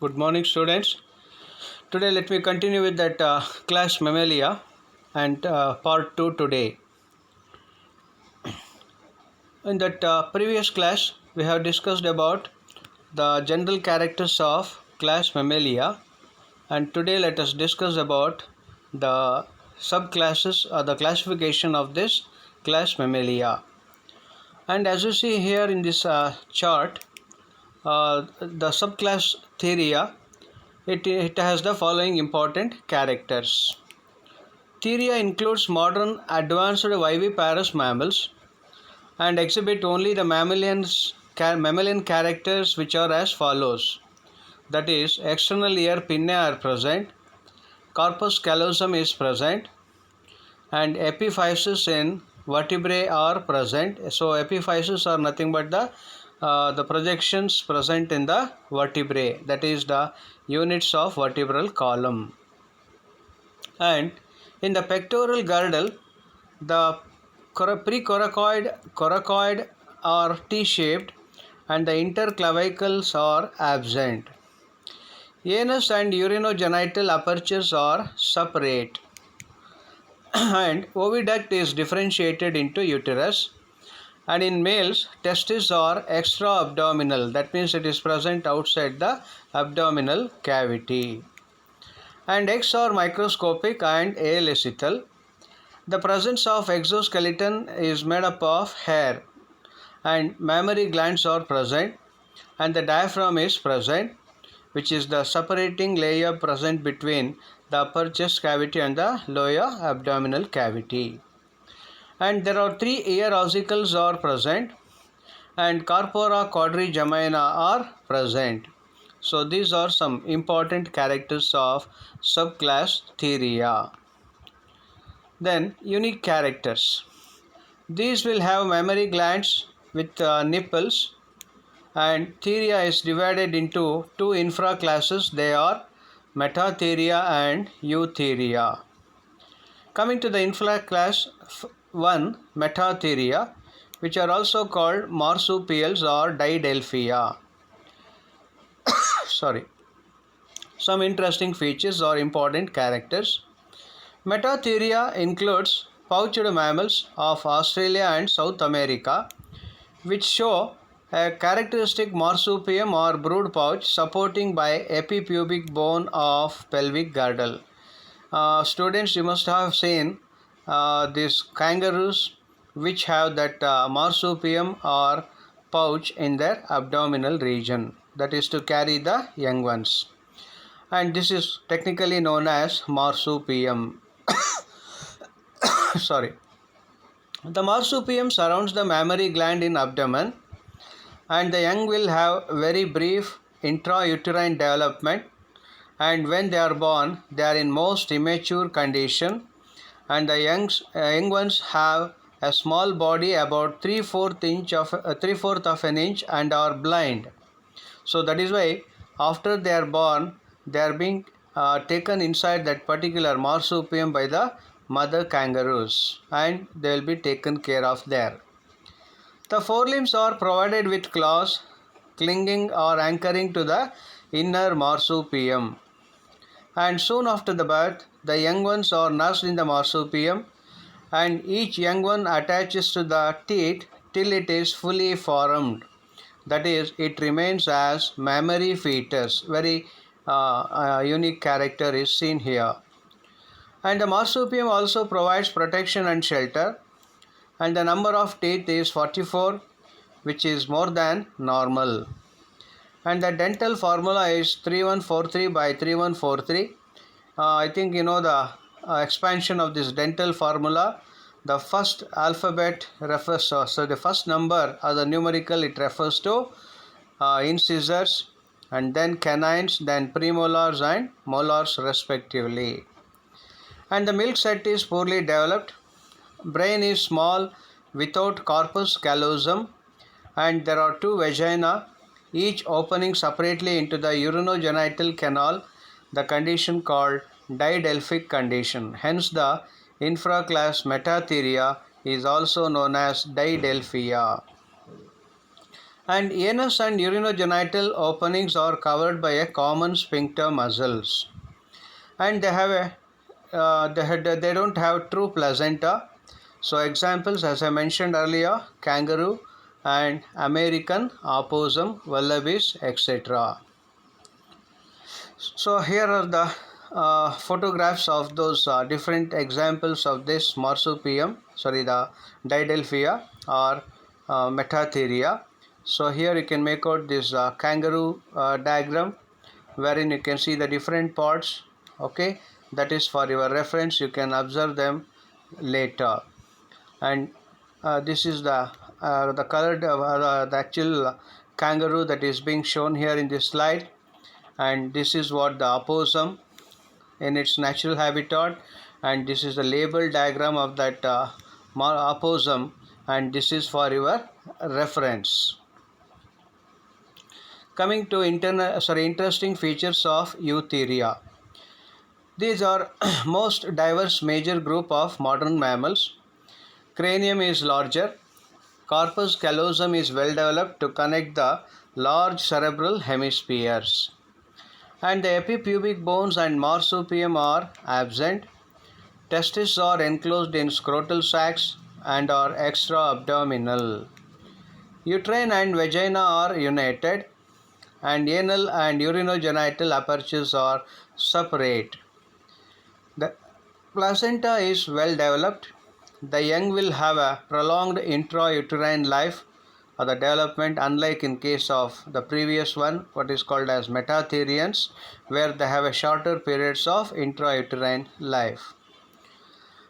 Good morning, students. Today, let me continue with that class Mammalia and part 2 today. In that previous class, we have discussed about the general characters of class Mammalia, and today let us discuss about the subclasses or the classification of this class Mammalia. And as you see here in this chart, the subclass Theria, it has the following important characters. Theria includes modern advanced viviparous mammals and exhibit only the mammalian characters which are as follows. That is, external ear pinnae are present, corpus callosum is present, and epiphyses in vertebrae are present. So epiphyses are nothing but the projections present in the vertebrae, that is the units of vertebral column. And in the pectoral girdle, the precoracoid are T-shaped and the interclavicles are absent. Anus and urinogenital apertures are separate and oviduct is differentiated into uterus, and in males testes are extra-abdominal, that means it is present outside the abdominal cavity, and eggs are microscopic and aleacetal. The presence of exoskeleton is made up of hair, and mammary glands are present, and the diaphragm is present, which is the separating layer present between the upper chest cavity and the lower abdominal cavity. And there are 3 ear ossicles are present, and corpora quadrigemina are present. So these are some important characters of subclass Theria. Then unique characters. These will have mammary glands with nipples, and Theria is divided into 2 infraclasses. They are Metatheria and Eutheria. Coming to the infraclass 1, Metatheria, which are also called marsupials or Didelphia. Some interesting features or important characters. Metatheria includes pouched mammals of Australia and South America, which show a characteristic marsupium or brood pouch supporting by epipubic bone of pelvic girdle. Students, you must have seen these kangaroos which have that marsupium or pouch in their abdominal region, that is to carry the young ones, and this is technically known as marsupium. The marsupium surrounds the mammary gland in abdomen, and the young will have very brief intrauterine development, and when they are born they are in most immature condition, and the young ones have a small body about 3/4 of an inch and are blind. So that is why after they are born they are being taken inside that particular marsupium by the mother kangaroos, and they will be taken care of there. The forelimbs are provided with claws clinging or anchoring to the inner marsupium, and soon after the birth the young ones are nursed in the marsupium, and each young one attaches to the teat till it is fully formed, that is, it remains as mammary fetus. Very unique character is seen here. And the marsupium also provides protection and shelter, and the number of teeth is 44, which is more than normal. And the dental formula is 3143 by 3143. I think you know the expansion of this dental formula. The first alphabet refers to, so the first number or the numerical, it refers to incisors, and then canines, then premolars and molars respectively. And the milk set is poorly developed. Brain is small without corpus callosum, and there are 2 vagina, each opening separately into the urinogenital canal, the condition called didelphic condition. Hence the infraclass Metatheria is also known as Didelphia. And anus and urinogenital openings are covered by a common sphincter muscles, and they have a they don't have true placenta. So examples, as I mentioned earlier, kangaroo and American opossum, wallabies, etc. So here are the photographs of those different examples of this marsupium, the Didelphia or Metatheria. So here you can make out this kangaroo diagram, wherein you can see the different parts. Okay, that is for your reference. You can observe them later. And this is the colored the actual kangaroo that is being shown here in this slide. And this is what the opossum in its natural habitat, and this is the label diagram of that opossum, and this is for your reference. Coming to interesting features of Eutheria. These are most diverse major group of modern mammals. Cranium is larger. Corpus callosum is well developed to connect the large cerebral hemispheres. And the epipubic bones and marsupium are absent. Testes are enclosed in scrotal sacs and are extra-abdominal. Uterine and vagina are united, and anal and urinogenital apertures are separate. The placenta is well developed. The young will have a prolonged intrauterine life or the development, unlike in case of the previous one, what is called as metatherians, where they have a shorter periods of intrauterine life.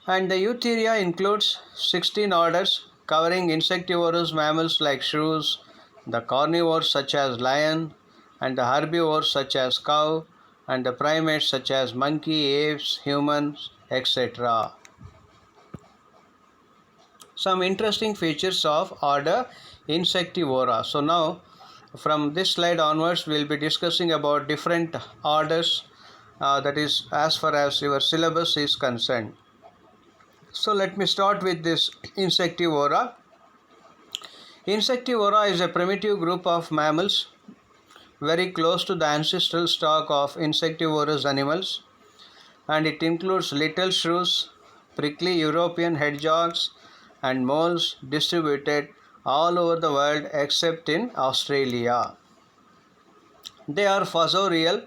And the Eutheria includes 16 orders covering insectivorous mammals like shrews, the carnivores such as lion, and the herbivores such as cow, and the primates such as monkey, apes, humans, etc. Some interesting features of order Insectivora. So now from this slide onwards we will be discussing about different orders, that is as far as your syllabus is concerned. So let me start with this Insectivora. Insectivora is a primitive group of mammals very close to the ancestral stock of insectivorous animals, and it includes little shrews, prickly European hedgehogs, and moles distributed all over the world except in Australia. They are fossorial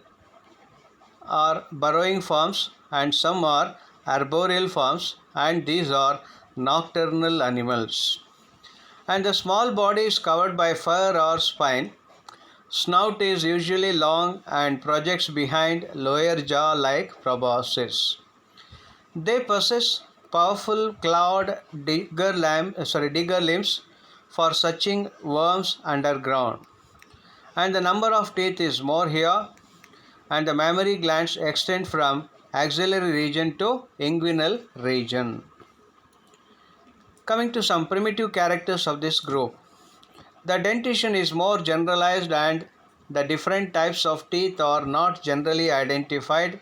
or burrowing forms, and some are arboreal forms, and these are nocturnal animals. And the small body is covered by fur or spine. Snout is usually long and projects behind lower jaw like proboscis. They possess powerful clawed digger limbs for searching worms underground. And the number of teeth is more here, and the mammary glands extend from axillary region to inguinal region. Coming to some primitive characters of this group. The dentition is more generalized, and the different types of teeth are not generally identified,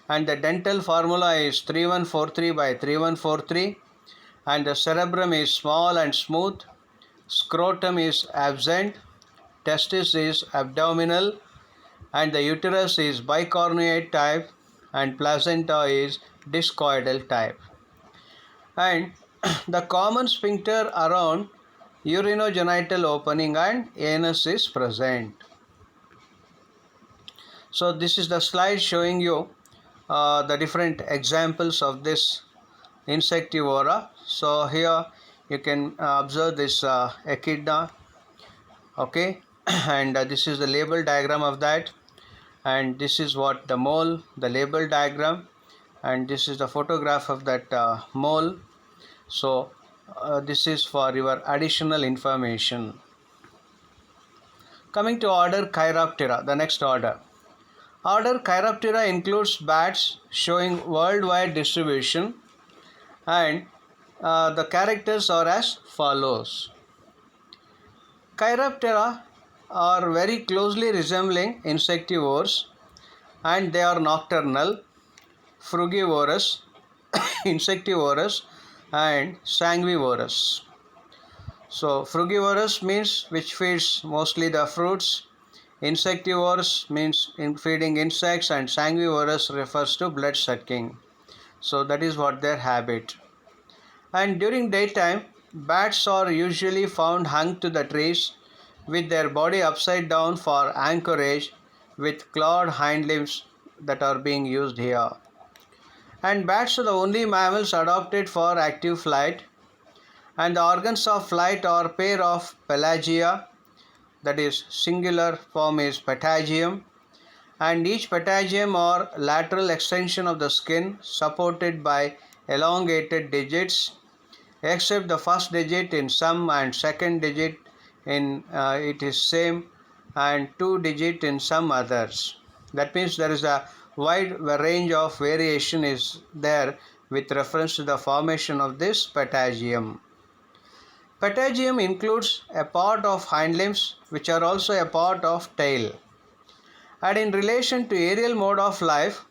and the dental formula is 3143 by 3143, and the cerebrum is small and smooth, scrotum is absent, testis is abdominal, and the uterus is bicornuate type, and placenta is discoidal type. And the common sphincter around urinogenital opening and anus is present. So this is the slide showing you the different examples of this Insectivora. So here you can observe this echidna, okay, and this is the label diagram of that, and this is what the mole, the label diagram, and this is the photograph of that mole. So this is for your additional information. Coming to order Chiroptera, the next order. Order Chiroptera includes bats showing worldwide distribution, and the characters are as follows. Chiroptera are very closely resembling insectivores, and they are nocturnal, frugivorous, insectivorous, and sanguivorous. So frugivorous means which feeds mostly the fruits, insectivorous means in feeding insects, and sanguivorous refers to blood sucking. So that is what their habit. And during daytime, bats are usually found hung to the trees with their body upside down for anchorage with clawed hind limbs that are being used here. And bats are the only mammals adapted for active flight, and the organs of flight are pair of pelagia, that is singular form is patagium, and each patagium or lateral extension of the skin supported by elongated digits, except the first digit in some and second digit in it is same, and two digit in some others. That means there is a wide range of variation is there with reference to the formation of this patagium. Patagium includes a part of hind limbs which are also a part of tail. And in relation to aerial mode of life,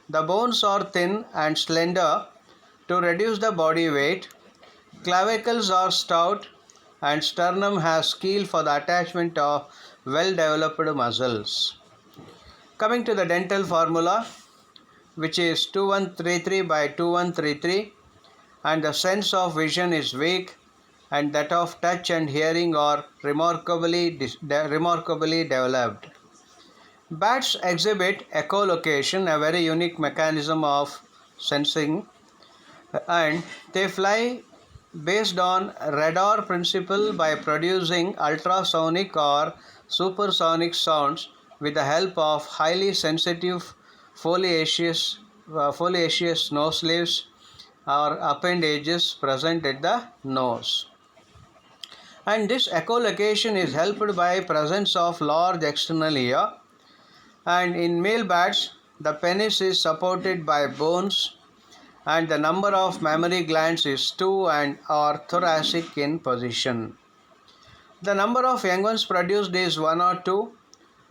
the bones are thin and slender to reduce the body weight. Clavicles are stout and sternum has keel for the attachment of well-developed muscles. Coming to the dental formula, which is 2133 by 2133, and the sense of vision is weak and that of touch and hearing are remarkably developed. Bats exhibit echolocation, a very unique mechanism of sensing, and they fly based on radar principle by producing ultrasonic or supersonic sounds with the help of highly sensitive foliaceous nose leaves or appendages present at the nose. And this echolocation is helped by presence of large external ear, and in male bats the penis is supported by bones, and the number of mammary glands is 2 and are thoracic in position. The number of young ones produced is 1 or 2,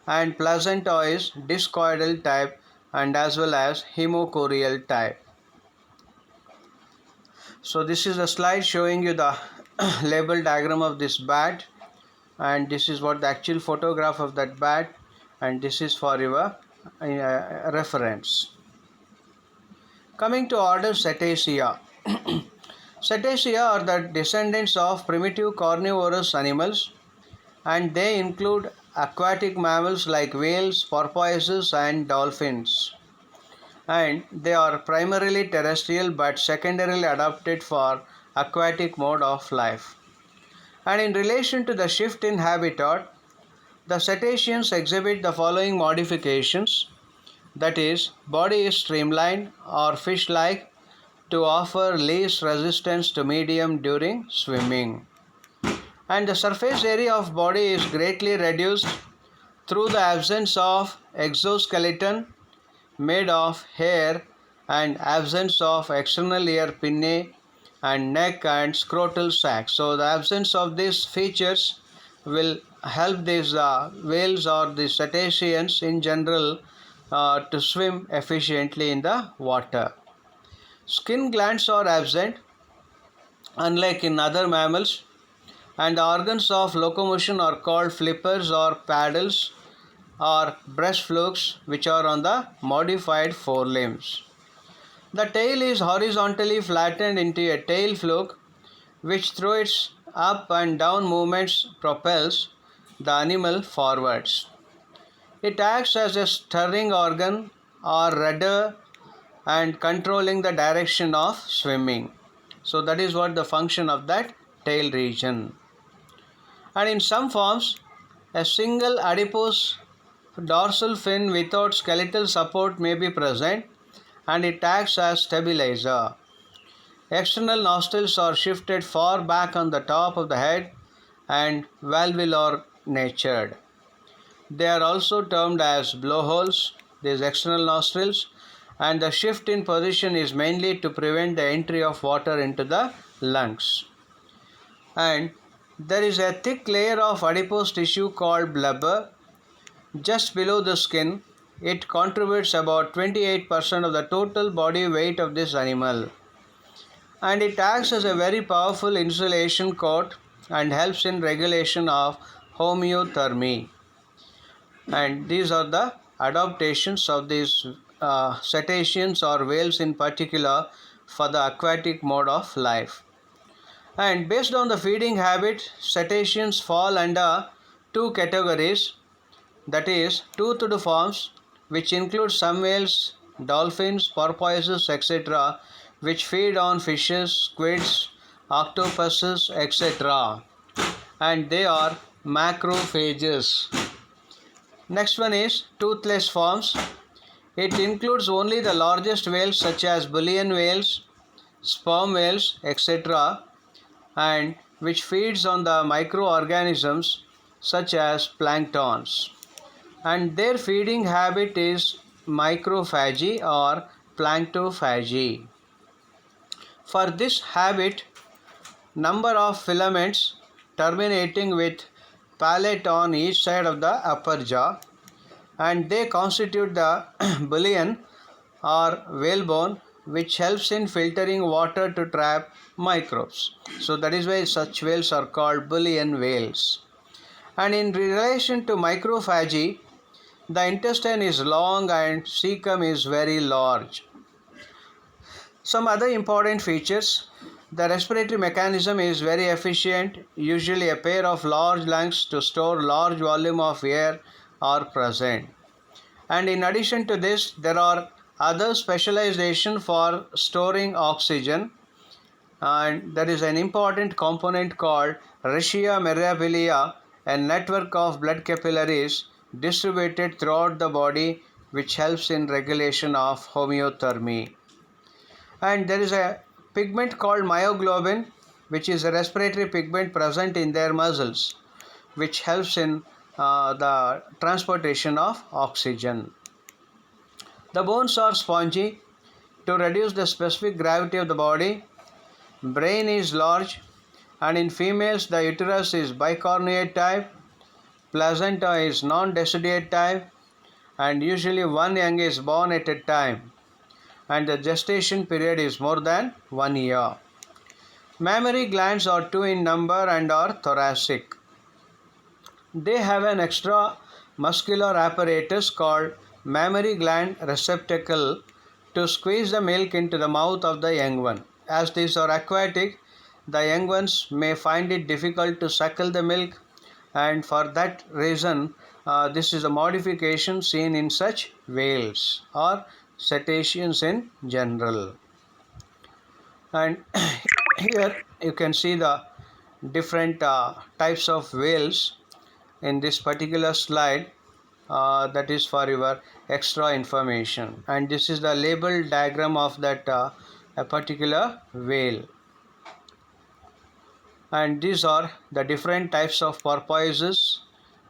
and placenta is discoidal type and as well as hemochorial type. So this is a slide showing you the label diagram of this bat, and this is what the actual photograph of that bat, and this is for your reference. Coming to order Cetacea. Cetacea are the descendants of primitive carnivorous animals, and they include aquatic mammals like whales, porpoises and dolphins. And they are primarily terrestrial but secondarily adapted for aquatic mode of life. And in relation to the shift in habitat, the cetaceans exhibit the following modifications, that is, body is streamlined or fish-like to offer least resistance to medium during swimming. And the surface area of body is greatly reduced through the absence of exoskeleton made of hair and absence of external ear pinnae and neck and scrotal sac. So the absence of these features will help these whales or the cetaceans in general to swim efficiently in the water. Skin glands are absent, unlike in other mammals, and the organs of locomotion are called flippers or paddles or breast flukes, which are on the modified forelimbs. The tail is horizontally flattened into a tail fluke, which through its up and down movements propels the animal forwards. It acts as a steering organ or rudder and controlling the direction of swimming. So that is what the function of that tail region. And in some forms, a single adipose dorsal fin without skeletal support may be present, and it acts as stabilizer. External nostrils are shifted far back on the top of the head and valvular natured. They are also termed as blowholes, these external nostrils, and the shift in position is mainly to prevent the entry of water into the lungs. And there is a thick layer of adipose tissue called blubber just below the skin. It contributes about 28% of the total body weight of this animal, and it acts as a very powerful insulation coat and helps in regulation of homeothermy. And these are the adaptations of these cetaceans or whales in particular for the aquatic mode of life. And based on the feeding habit, cetaceans fall under two categories, that is, toothed forms, which include some whales, dolphins, porpoises, etc., which feed on fishes, squids, octopuses, etc., and they are macrophages. Next one is toothless forms. It includes only the largest whales such as baleen whales, sperm whales, etc., and which feeds on the microorganisms such as planktons. And their feeding habit is microphagy or planktophagy. For this habit, number of filaments terminating with palate on each side of the upper jaw, and they constitute the baleen or whalebone, which helps in filtering water to trap microbes. So that is why such whales are called baleen whales. And in relation to microphagy, the intestine is long and cecum is very large. Some other important features: the respiratory mechanism is very efficient. Usually a pair of large lungs to store large volume of air are present. And in addition to this, there are other specialization for storing oxygen, and there is an important component called rachia mirabilia, a network of blood capillaries distributed throughout the body which helps in regulation of homeothermy. And there is a pigment called myoglobin, which is a respiratory pigment present in their muscles, which helps in the transportation of oxygen. The bones are spongy to reduce the specific gravity of the body. Brain is large, and in females the uterus is bicornuate type, placenta is non-deciduate type, and usually one young is born at a time, and the gestation period is more than 1 year. Mammary glands are 2 in number and are thoracic. They have an extra muscular apparatus called mammary gland receptacle to squeeze the milk into the mouth of the young one. As these are aquatic, the young ones may find it difficult to suckle the milk, and for that reason this is a modification seen in such whales or cetaceans in general. And here you can see the different types of whales in this particular slide, that is for your extra information, and this is the label diagram of that a particular whale. And these are the different types of porpoises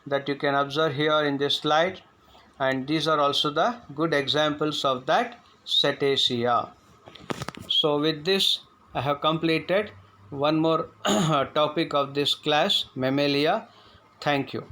that you can observe here in this slide, and these are also the good examples of that cetacea. So with this I have completed one more topic of this class, Mammalia. Thank you.